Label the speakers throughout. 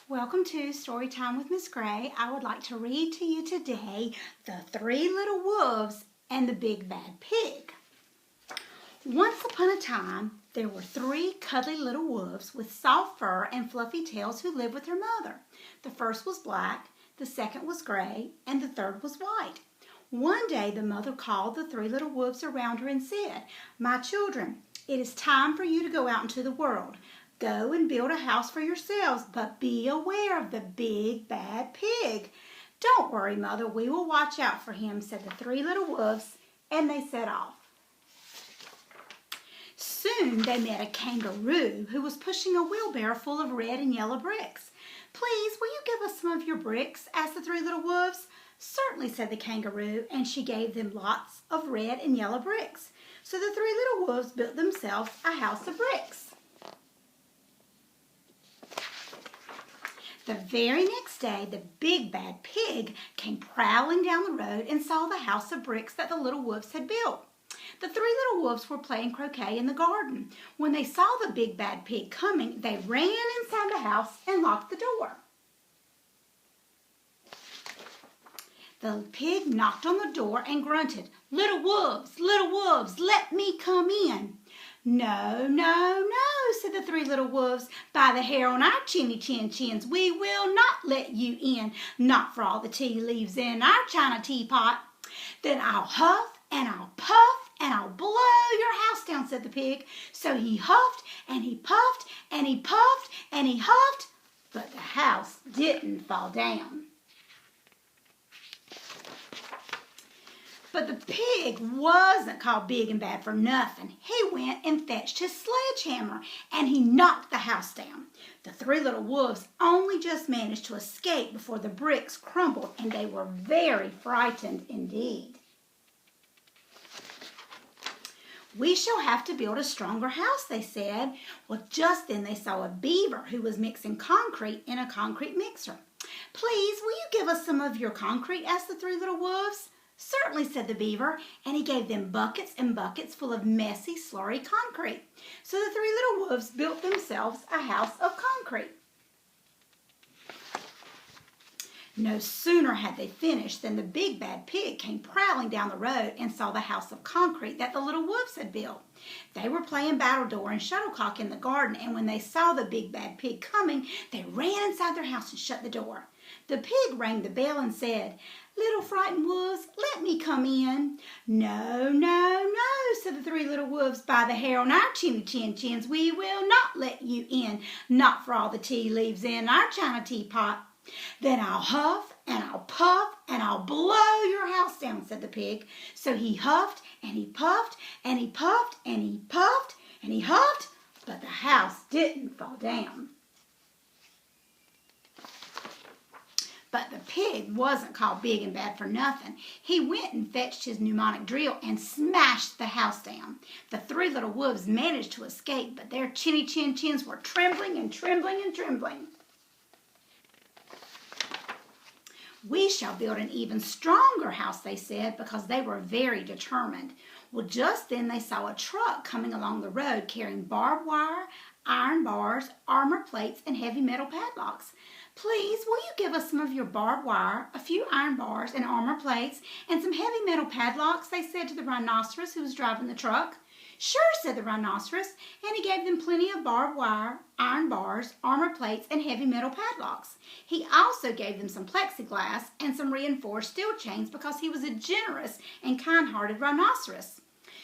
Speaker 1: Welcome to Storytime with Miss Gray. I would like to read to you today The Three Little Wolves and the Big Bad Pig. Once upon a time, there were three cuddly little wolves with soft fur and fluffy tails who lived with their mother. The first was black, the second was gray, and the third was white. One day, the mother called the three little wolves around her and said, "My children, it is time for you to go out into the world. Go and build a house for yourselves, but be aware of the big bad pig." "Don't worry, Mother, we will watch out for him," said the three little wolves, and they set off. Soon they met a kangaroo who was pushing a wheelbarrow full of red and yellow bricks. "Please, will you give us some of your bricks?" asked the three little wolves. "Certainly," said the kangaroo, and she gave them lots of red and yellow bricks. So the three little wolves built themselves a house of bricks. The very next day, the big bad pig came prowling down the road and saw the house of bricks that the little wolves had built. The three little wolves were playing croquet in the garden. When they saw the big bad pig coming, they ran inside the house and locked the door. The pig knocked on the door and grunted, little wolves, let me come in." "No, no, no," said the three little wolves. "By the hair on our chins, we will not let you in, not for all the tea leaves in our china teapot." "Then I'll huff and I'll puff and I'll blow your house down," said the pig. So he huffed and he puffed and he puffed and he huffed, but the house didn't fall down. But the pig wasn't called big and bad for nothing. He went and fetched his sledgehammer, and he knocked the house down. The three little wolves only just managed to escape before the bricks crumbled, and they were very frightened indeed. "We shall have to build a stronger house," they said. Well, just then they saw a beaver who was mixing concrete in a concrete mixer. "Please, will you give us some of your concrete?" asked the three little wolves. "Certainly," said the beaver, and he gave them buckets and buckets full of messy, slurry concrete. So the three little wolves built themselves a house of concrete. No sooner had they finished than the big bad pig came prowling down the road and saw the house of concrete that the little wolves had built. They were playing battledore and shuttlecock in the garden, and when they saw the big bad pig coming, they ran inside their house and shut the door. The pig rang the bell and said, "Little frightened wolves, let me come in." "No, no, no," said the three little wolves. "By the hair on our chins, we will not let you in, not for all the tea leaves in our china teapot." "Then I'll huff and I'll puff and I'll blow your house down," said the pig. So he huffed and he puffed and he puffed and he puffed and he huffed, but the house didn't fall down. But the pig wasn't called big and bad for nothing. He went and fetched his pneumatic drill and smashed the house down. The three little wolves managed to escape, but their chins were trembling and trembling and trembling. "We shall build an even stronger house," they said, because they were very determined. Well, just then they saw a truck coming along the road carrying barbed wire, iron bars, armor plates, and heavy metal padlocks. "Please, will you give us some of your barbed wire, a few iron bars and armor plates, and some heavy metal padlocks?" they said to the rhinoceros who was driving the truck. "Sure," said the rhinoceros, and he gave them plenty of barbed wire, iron bars, armor plates, and heavy metal padlocks. He also gave them some plexiglass and some reinforced steel chains because he was a generous and kind-hearted rhinoceros.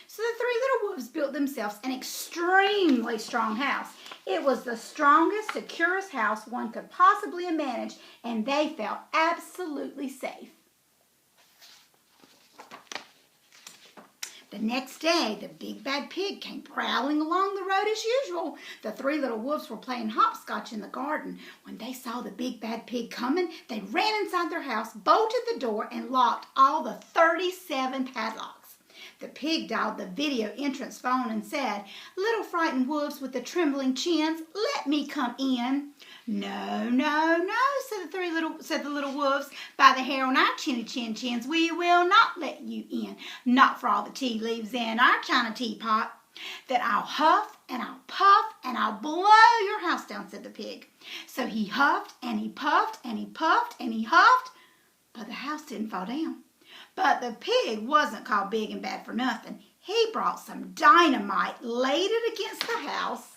Speaker 1: So the three little wolves built themselves an extremely strong house. It was the strongest, securest house one could possibly manage, and they felt absolutely safe. The next day, the big bad pig came prowling along the road as usual. The three little wolves were playing hopscotch in the garden. When they saw the big bad pig coming, they ran inside their house, bolted the door, and locked all the 37 padlocks. The pig dialed the video entrance phone and said, "Little frightened wolves with the trembling chins, let me come in." "No, no, no," said the little wolves. "By the hair on our chins, we will not let you in, not for all the tea leaves in our china teapot." "Then I'll huff and I'll puff and I'll blow your house down," said the pig. So he huffed and he puffed and he puffed and he huffed, but the house didn't fall down. But the pig wasn't called big and bad for nothing. He brought some dynamite, laid it against the house,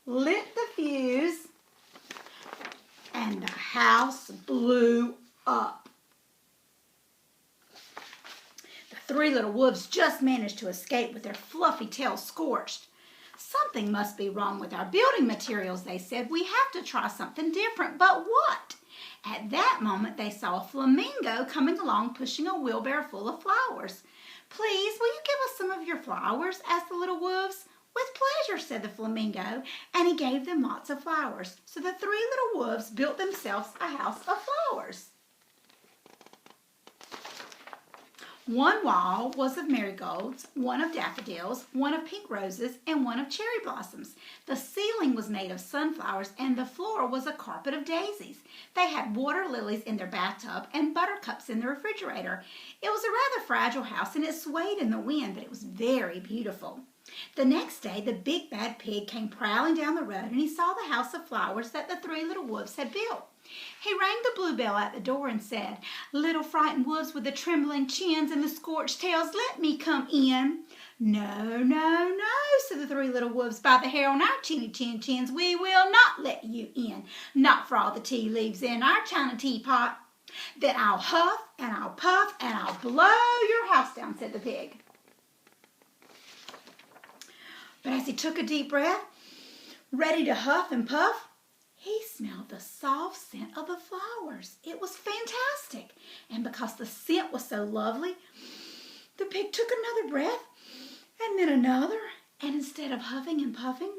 Speaker 1: lit the fuse, and the house blew up. The three little wolves just managed to escape with their fluffy tails scorched. "Something must be wrong with our building materials," they said. "We have to try something different." But what? At that moment, they saw a flamingo coming along pushing a wheelbarrow full of flowers. "Please, will you give us some of your flowers?" asked the little wolves. "With pleasure," said the flamingo, and he gave them lots of flowers. So the three little wolves built themselves a house of flowers. One wall was of marigolds, one of daffodils, one of pink roses, and one of cherry blossoms. The ceiling was made of sunflowers, and the floor was a carpet of daisies. They had water lilies in their bathtub and buttercups in the refrigerator. It was a rather fragile house, and it swayed in the wind, but it was very beautiful. The next day, the big bad pig came prowling down the road, and he saw the house of flowers that the three little wolves had built. He rang the bluebell at the door and said, "Little frightened wolves with the trembling chins and the scorched tails, let me come in." "No, no, no," said the three little wolves. "By the hair on our chinny chin chins, we will not let you in. Not for all the tea leaves in our china teapot." "Then I'll huff and I'll puff and I'll blow your house down," said the pig. But as he took a deep breath, ready to huff and puff, he smelled the soft scent of the flowers. It was fantastic. And because the scent was so lovely, the pig took another breath and then another. And instead of huffing and puffing,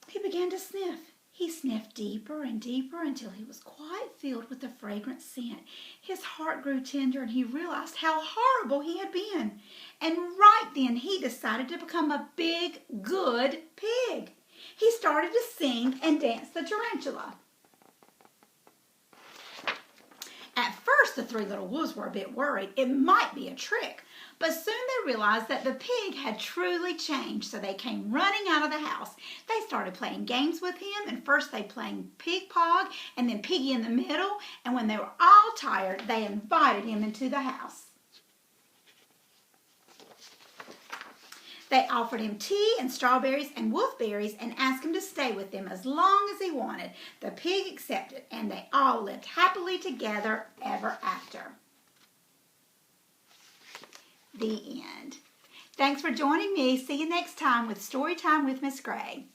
Speaker 1: he began to sniff. He sniffed deeper and deeper until he was quite filled with the fragrant scent. His heart grew tender and he realized how horrible he had been. And right then he decided to become a big, good pig. He started to sing and dance the tarantula. At first, the three little wolves were a bit worried. It might be a trick. But soon they realized that the pig had truly changed, so they came running out of the house. They started playing games with him, and first they played Pig Pog, and then Piggy in the middle, and when they were all tired, they invited him into the house. They offered him tea and strawberries and wolfberries and asked him to stay with them as long as he wanted. The pig accepted, and they all lived happily together ever after. The end. Thanks for joining me. See you next time with Storytime with Miss Gray.